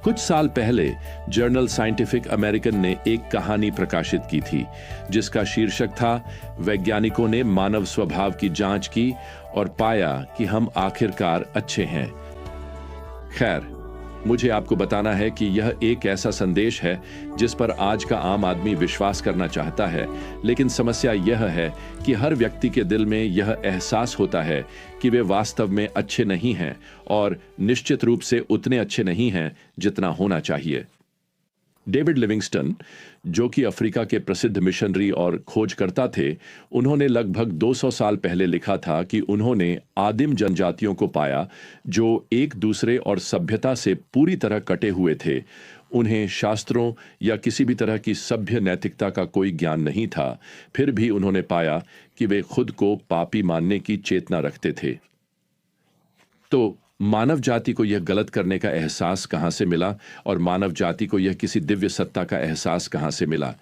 कुछ साल पहले जर्नल साइंटिफिक अमेरिकन ने एक कहानी प्रकाशित की थी जिसका शीर्षक था वैज्ञानिकों ने मानव स्वभाव की जांच की और पाया कि हम आखिरकार अच्छे हैं। खैर, मुझे आपको बताना है कि यह एक ऐसा संदेश है जिस पर आज का आम आदमी विश्वास करना चाहता है, लेकिन समस्या यह है कि हर व्यक्ति के दिल में यह एहसास होता है कि वे वास्तव में अच्छे नहीं हैं और निश्चित रूप से उतने अच्छे नहीं हैं जितना होना चाहिए। डेविड लिविंगस्टन, जो कि अफ्रीका के प्रसिद्ध मिशनरी और खोजकर्ता थे, उन्होंने लगभग 200 साल पहले लिखा था कि उन्होंने आदिम जनजातियों को पाया जो एक दूसरे और सभ्यता से पूरी तरह कटे हुए थे। उन्हें शास्त्रों या किसी भी तरह की सभ्य नैतिकता का कोई ज्ञान नहीं था, फिर भी उन्होंने पाया कि वे खुद को पापी मानने की चेतना रखते थे। तो मानव जाति को यह गलत करने का एहसास कहां से मिला और मानव जाति को यह किसी दिव्य सत्ता का एहसास कहां से मिला?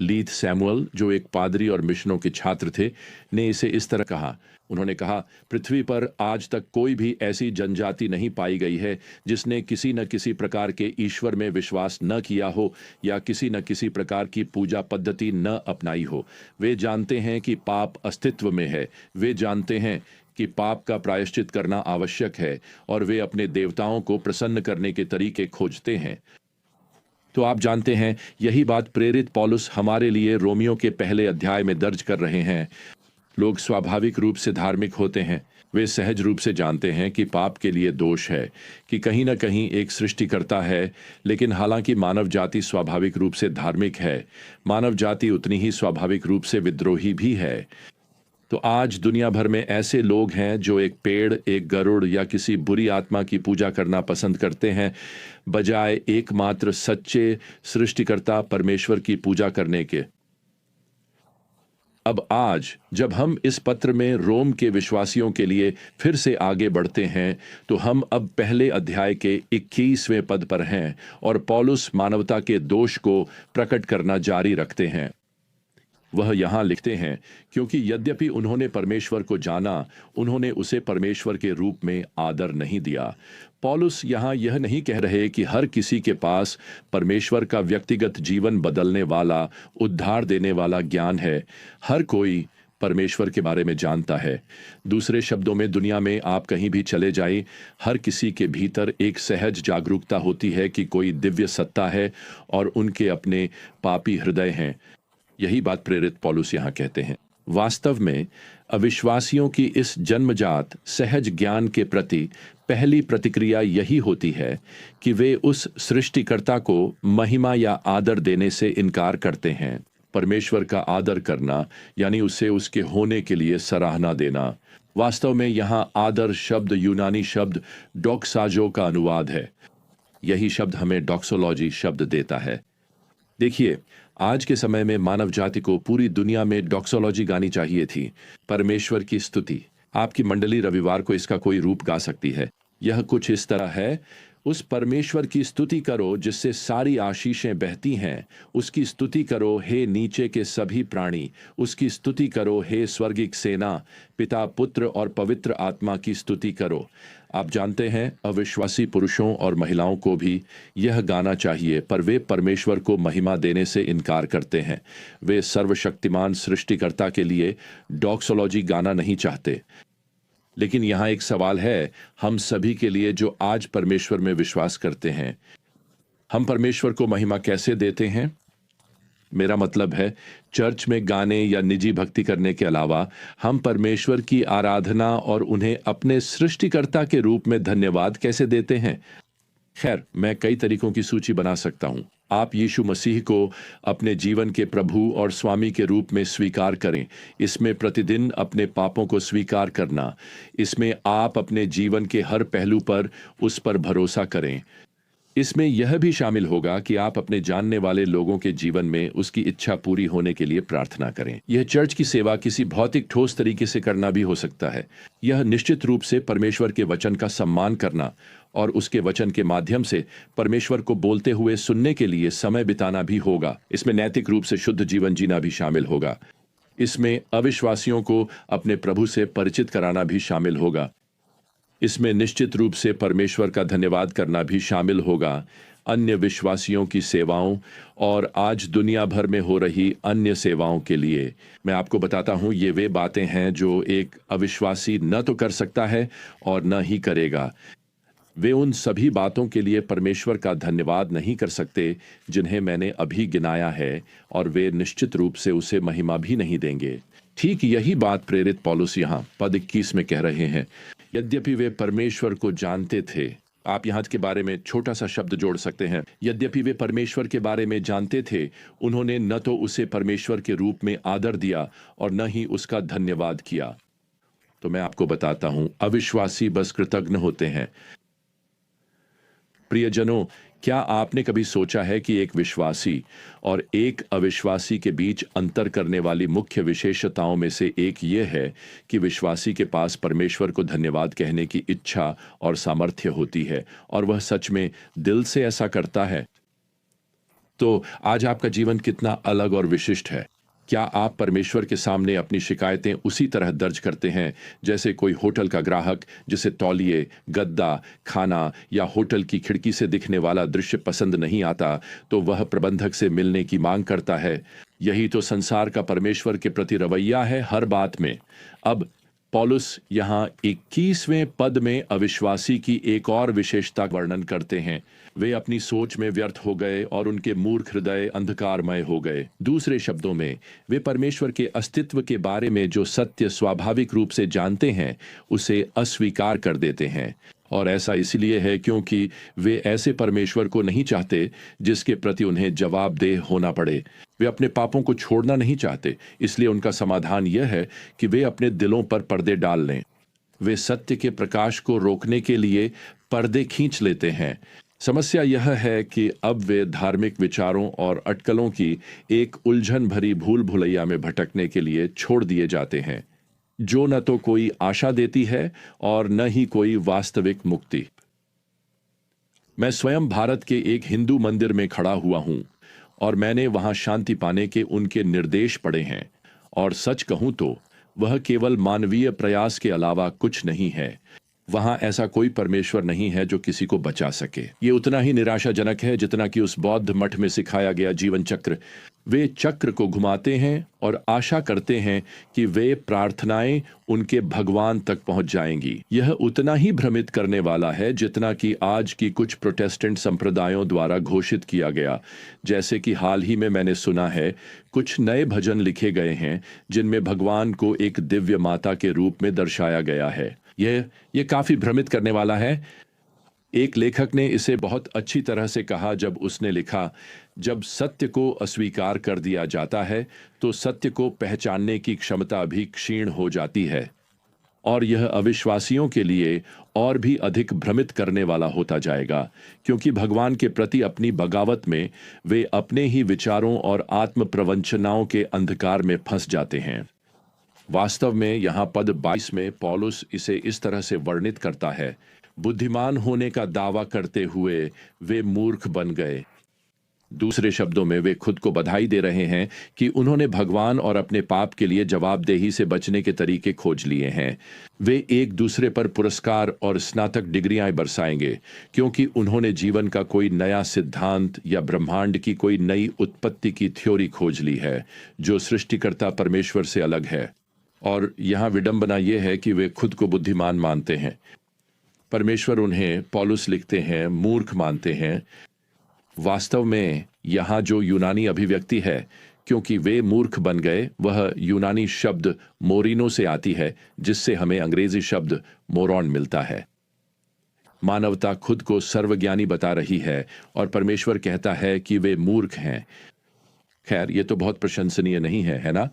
लीथ सैमुअल, जो एक पादरी और मिशनों के छात्र थे, ने इसे इस तरह कहा। उन्होंने कहा, पृथ्वी पर आज तक कोई भी ऐसी जनजाति नहीं पाई गई है जिसने किसी न किसी प्रकार के ईश्वर में विश्वास न किया हो या किसी न किसी प्रकार की पूजा पद्धति न अपनाई हो। वे जानते हैं कि पाप अस्तित्व में है, वे जानते हैं कि पाप का प्रायश्चित करना आवश्यक है और वे अपने देवताओं को प्रसन्न करने के तरीके खोजते हैं। तो आप जानते हैं, यही बात प्रेरित पौलुस हमारे लिए रोमियो के पहले अध्याय में दर्ज कर रहे हैं। लोग स्वाभाविक रूप से धार्मिक होते हैं। वे सहज रूप से जानते हैं कि पाप के लिए दोष है, कि कहीं न कहीं एक सृष्टिकर्ता है, लेकिन हालांकि मानव जाति स्वाभाविक रूप से धार्मिक है, मानव जाति उतनी ही स्वाभाविक रूप से विद्रोही भी है। तो आज दुनिया भर में ऐसे लोग हैं जो एक पेड़, एक गरुड़ या किसी बुरी आत्मा की पूजा करना पसंद करते हैं, बजाय एकमात्र सच्चे सृष्टिकर्ता परमेश्वर की पूजा करने के। अब आज जब हम इस पत्र में रोम के विश्वासियों के लिए फिर से आगे बढ़ते हैं, तो हम अब पहले अध्याय के 21वें पद पर हैं और पौलुस मानवता के दोष को प्रकट करना जारी रखते हैं। वह यहां लिखते हैं, क्योंकि यद्यपि उन्होंने परमेश्वर को जाना, उन्होंने उसे परमेश्वर के रूप में आदर नहीं दिया। पौलुस यहां यह नहीं कह रहे कि हर किसी के पास परमेश्वर का व्यक्तिगत जीवन बदलने वाला, उद्धार देने वाला ज्ञान है। हर कोई परमेश्वर के बारे में जानता है। दूसरे शब्दों में, दुनिया में आप कहीं भी चले जाएं, हर किसी के भीतर एक सहज जागरूकता होती है कि कोई दिव्य सत्ता है और उनके अपने पापी हृदय हैं। यही बात प्रेरित पौलुस यहां कहते हैं। वास्तव में अविश्वासियों की इस जन्मजात सहज ज्ञान के प्रति पहली प्रतिक्रिया यही होती है कि वे उस सृष्टिकर्ता को महिमा या आदर देने से इनकार करते हैं। परमेश्वर का आदर करना यानी उसे उसके होने के लिए सराहना देना। वास्तव में यहां आदर शब्द यूनानी शब्द डोक्साजो का अनुवाद है। यही शब्द हमें डॉक्सोलॉजी शब्द देता है। देखिए, आज के समय में मानव जाति को पूरी दुनिया में डॉक्सोलॉजी गानी चाहिए थी, परमेश्वर की स्तुति। आपकी मंडली रविवार को इसका कोई रूप गा सकती है। यह कुछ इस तरह है, उस परमेश्वर की स्तुति करो जिससे सारी आशीषें बहती हैं। उसकी स्तुति करो हे नीचे के सभी प्राणी। उसकी स्तुति करो हे स्वर्गिक सेना। पिता, पुत्र और पवित्र आत्मा की स्तुति करो। आप जानते हैं, अविश्वासी पुरुषों और महिलाओं को भी यह गाना चाहिए, पर वे परमेश्वर को महिमा देने से इनकार करते हैं। वे सर्वशक्तिमान सृष्टिकर्ता के लिए डॉक्सोलॉजी गाना नहीं चाहते। लेकिन यहां एक सवाल है हम सभी के लिए जो आज परमेश्वर में विश्वास करते हैं। हम परमेश्वर को महिमा कैसे देते हैं? मेरा मतलब है, चर्च में गाने या निजी भक्ति करने के अलावा हम परमेश्वर की आराधना और उन्हें अपने सृष्टिकर्ता के रूप में धन्यवाद कैसे देते हैं? खैर, मैं कई तरीकों की सूची बना सकता हूं। आप यीशु मसीह को अपने जीवन के प्रभु और स्वामी के रूप में स्वीकार करें। इसमें प्रतिदिन अपने पापों को स्वीकार करना। इसमें आप अपने जीवन के हर पहलू पर उस पर भरोसा करें। इसमें यह भी शामिल होगा कि आप अपने जानने वाले लोगों के जीवन में उसकी इच्छा पूरी होने के लिए प्रार्थना करें। यह चर्च की सेवा किसी भौतिक ठोस तरीके से करना भी हो सकता है। यह निश्चित रूप से परमेश्वर के वचन का सम्मान करना और उसके वचन के माध्यम से परमेश्वर को बोलते हुए सुनने के लिए समय बिताना भी होगा। इसमें नैतिक रूप से शुद्ध जीवन जीना भी शामिल होगा। इसमें अविश्वासियों को अपने प्रभु से परिचित कराना भी शामिल होगा। इसमें निश्चित रूप से परमेश्वर का धन्यवाद करना भी शामिल होगा, अन्य विश्वासियों की सेवाओं और आज दुनिया भर में हो रही अन्य सेवाओं के लिए। मैं आपको बताता हूं, ये वे बातें हैं जो एक अविश्वासी न तो कर सकता है और न ही करेगा। वे उन सभी बातों के लिए परमेश्वर का धन्यवाद नहीं कर सकते जिन्हें मैंने अभी गिनाया है, और वे निश्चित रूप से उसे महिमा भी नहीं देंगे। ठीक यही बात प्रेरित पौलुस यहाँ पद 21 में कह रहे हैं। यद्यपि वे परमेश्वर को जानते थे, आप यहाँ के बारे में छोटा सा शब्द जोड़ सकते हैं, यद्यपि वे परमेश्वर के बारे में जानते थे, उन्होंने न तो उसे परमेश्वर के रूप में आदर दिया और न ही उसका धन्यवाद किया। तो मैं आपको बताता हूं, अविश्वासी बस कृतज्ञ होते हैं। प्रियजनों, क्या आपने कभी सोचा है कि एक विश्वासी और एक अविश्वासी के बीच अंतर करने वाली मुख्य विशेषताओं में से एक यह है कि विश्वासी के पास परमेश्वर को धन्यवाद कहने की इच्छा और सामर्थ्य होती है, और वह सच में दिल से ऐसा करता है। तो आज आपका जीवन कितना अलग और विशिष्ट है। क्या आप परमेश्वर के सामने अपनी शिकायतें उसी तरह दर्ज करते हैं जैसे कोई होटल का ग्राहक जिसे तौलिए, गद्दा, खाना या होटल की खिड़की से दिखने वाला दृश्य पसंद नहीं आता तो वह प्रबंधक से मिलने की मांग करता है? यही तो संसार का परमेश्वर के प्रति रवैया है हर बात में। अब पौलुस यहाँ 21वें पद में अविश्वासी की एक और विशेषता का वर्णन करते हैं। वे अपनी सोच में व्यर्थ हो गए और उनके मूर्ख हृदय अंधकारमय हो गए। दूसरे शब्दों में, वे परमेश्वर के अस्तित्व के बारे में जो सत्य स्वाभाविक रूप से जानते हैं उसे अस्वीकार कर देते हैं, और ऐसा इसलिए है क्योंकि वे ऐसे परमेश्वर को नहीं चाहते जिसके प्रति उन्हें जवाबदेह होना पड़े। वे अपने पापों को छोड़ना नहीं चाहते, इसलिए उनका समाधान यह है कि वे अपने दिलों पर पर्दे डाल लें। वे सत्य के प्रकाश को रोकने के लिए पर्दे खींच लेते हैं। समस्या यह है कि अब वे धार्मिक विचारों और अटकलों की एक उलझन भरी भूल भुलैया में भटकने के लिए छोड़ दिए जाते हैं, जो न तो कोई आशा देती है और न ही कोई वास्तविक मुक्ति। मैं स्वयं भारत के एक हिंदू मंदिर में खड़ा हुआ हूं और मैंने वहां शांति पाने के उनके निर्देश पढ़े हैं, और सच कहूं तो वह केवल मानवीय प्रयास के अलावा कुछ नहीं है। वहां ऐसा कोई परमेश्वर नहीं है जो किसी को बचा सके। ये उतना ही निराशाजनक है जितना कि उस बौद्ध मठ में सिखाया गया जीवन चक्र। वे चक्र को घुमाते हैं और आशा करते हैं कि वे प्रार्थनाएं उनके भगवान तक पहुंच जाएंगी। यह उतना ही भ्रमित करने वाला है जितना कि आज की कुछ प्रोटेस्टेंट संप्रदायों द्वारा घोषित किया गया। जैसे कि हाल ही में मैंने सुना है, कुछ नए भजन लिखे गए हैं जिनमें भगवान को एक दिव्य माता के रूप में दर्शाया गया है। यह काफी भ्रमित करने वाला है। एक लेखक ने इसे बहुत अच्छी तरह से कहा जब उसने लिखा, जब सत्य को अस्वीकार कर दिया जाता है तो सत्य को पहचानने की क्षमता भी क्षीण हो जाती है, और यह अविश्वासियों के लिए और भी अधिक भ्रमित करने वाला होता जाएगा, क्योंकि भगवान के प्रति अपनी बगावत में वे अपने ही विचारों और आत्म प्रवंचनाओं के अंधकार में फंस जाते हैं। वास्तव में यहाँ पद 22 में पौलुस इसे इस तरह से वर्णित करता है, बुद्धिमान होने का दावा करते हुए वे मूर्ख बन गए। दूसरे शब्दों में, वे खुद को बधाई दे रहे हैं कि उन्होंने भगवान और अपने पाप के लिए जवाबदेही से बचने के तरीके खोज लिए हैं। वे एक दूसरे पर पुरस्कार और स्नातक डिग्रियां बरसाएंगे क्योंकि उन्होंने जीवन का कोई नया सिद्धांत या ब्रह्मांड की कोई नई उत्पत्ति की थ्योरी खोज ली है जो सृष्टिकर्ता परमेश्वर से अलग है। और यहाँ विडंबना यह है कि वे खुद को बुद्धिमान मानते हैं। परमेश्वर उन्हें, पौलुस लिखते हैं, मूर्ख मानते हैं। वास्तव में यहाँ जो यूनानी अभिव्यक्ति है, क्योंकि वे मूर्ख बन गए, वह यूनानी शब्द मोरिनो से आती है, जिससे हमें अंग्रेजी शब्द मोरॉन मिलता है। मानवता खुद को सर्वज्ञानी बता रही है और परमेश्वर कहता है कि वे मूर्ख हैं। खैर, ये तो बहुत प्रशंसनीय नहीं है, है ना?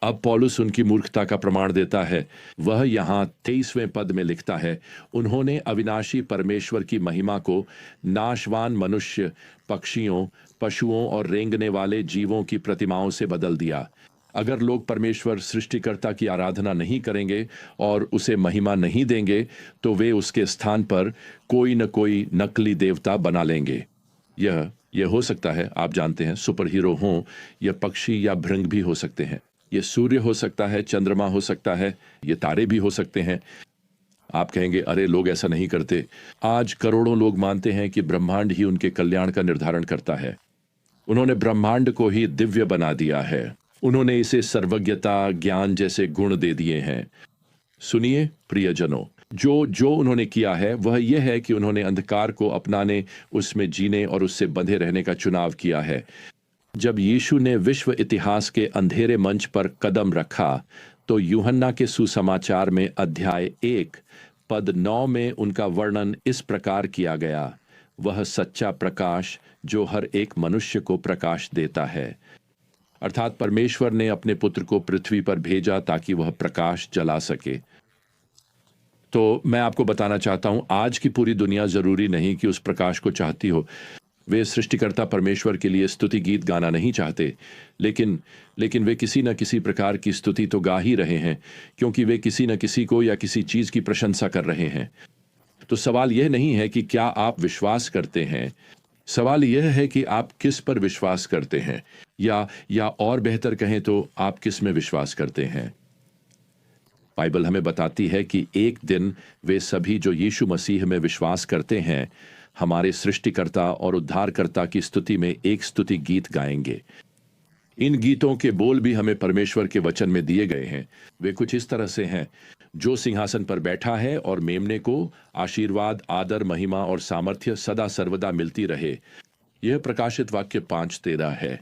अब पौलुस उनकी मूर्खता का प्रमाण देता है। वह यहाँ 23वें पद में लिखता है, उन्होंने अविनाशी परमेश्वर की महिमा को नाशवान मनुष्य, पक्षियों, पशुओं और रेंगने वाले जीवों की प्रतिमाओं से बदल दिया। अगर लोग परमेश्वर सृष्टिकर्ता की आराधना नहीं करेंगे और उसे महिमा नहीं देंगे तो वे उसके स्थान पर कोई न कोई नकली देवता बना लेंगे। यह हो सकता है, आप जानते हैं, सुपर हीरो हों, या पक्षी या भृंग भी हो सकते हैं। ये सूर्य हो सकता है, चंद्रमा हो सकता है, ये तारे भी हो सकते हैं। आप कहेंगे, अरे लोग ऐसा नहीं करते। आज करोड़ों लोग मानते हैं कि ब्रह्मांड ही उनके कल्याण का निर्धारण करता है। उन्होंने ब्रह्मांड को ही दिव्य बना दिया है। उन्होंने इसे सर्वज्ञता, ज्ञान जैसे गुण दे दिए हैं। सुनिए प्रियजनों, जो जो उन्होंने किया है वह यह है कि उन्होंने अंधकार को अपनाने, उसमें जीने और उससे बंधे रहने का चुनाव किया है। जब यीशु ने विश्व इतिहास के अंधेरे मंच पर कदम रखा तो यूहन्ना के सुसमाचार में अध्याय 1 पद 9 में उनका वर्णन इस प्रकार किया गया, वह सच्चा प्रकाश जो हर एक मनुष्य को प्रकाश देता है। अर्थात परमेश्वर ने अपने पुत्र को पृथ्वी पर भेजा ताकि वह प्रकाश जला सके। तो मैं आपको बताना चाहता हूं, आज की पूरी दुनिया जरूरी नहीं कि उस प्रकाश को चाहती हो। वे सृष्टिकर्ता परमेश्वर के लिए स्तुति गीत गाना नहीं चाहते, लेकिन वे किसी न किसी प्रकार की स्तुति तो गा ही रहे हैं, क्योंकि वे किसी न किसी को या किसी चीज की प्रशंसा कर रहे हैं। तो सवाल यह नहीं है कि क्या आप विश्वास करते हैं, सवाल यह है कि आप किस पर विश्वास करते हैं, या और बेहतर कहें तो आप किस में विश्वास करते हैं। बाइबल हमें बताती है कि एक दिन वे सभी जो यीशु मसीह में विश्वास करते हैं हमारे सृष्टिकर्ता और उद्धारकर्ता की स्तुति में एक स्तुति गीत गाएंगे। इन गीतों के बोल भी हमें परमेश्वर के वचन में दिए गए हैं। वे कुछ इस तरह से हैं, जो सिंहासन पर बैठा है और मेमने को आशीर्वाद, आदर, महिमा और सामर्थ्य सदा सर्वदा मिलती रहे। यह प्रकाशित वाक्य 5:13 है।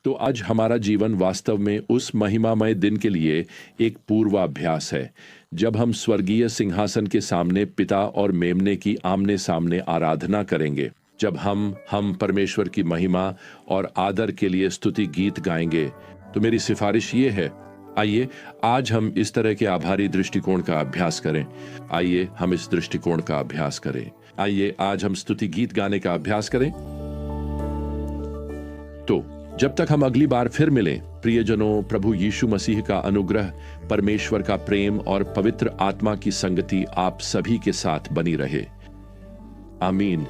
तो आज हमारा जीवन वास्तव में उस महिमामय दिन के लिए एक पूर्वाभ्यास है, जब हम स्वर्गीय सिंहासन के सामने पिता और मेमने की आमने सामने आराधना करेंगे, जब हम परमेश्वर की महिमा और आदर के लिए स्तुति गीत गाएंगे। तो मेरी सिफारिश ये है, आइए आज हम इस तरह के आभारी दृष्टिकोण का अभ्यास करें। आइए हम इस दृष्टिकोण का अभ्यास करें। आइए आज हम स्तुति गीत गाने का अभ्यास करें। तो जब तक हम अगली बार फिर मिलें, प्रियजनों, प्रभु यीशु मसीह का अनुग्रह, परमेश्वर का प्रेम और पवित्र आत्मा की संगति आप सभी के साथ बनी रहे। आमीन।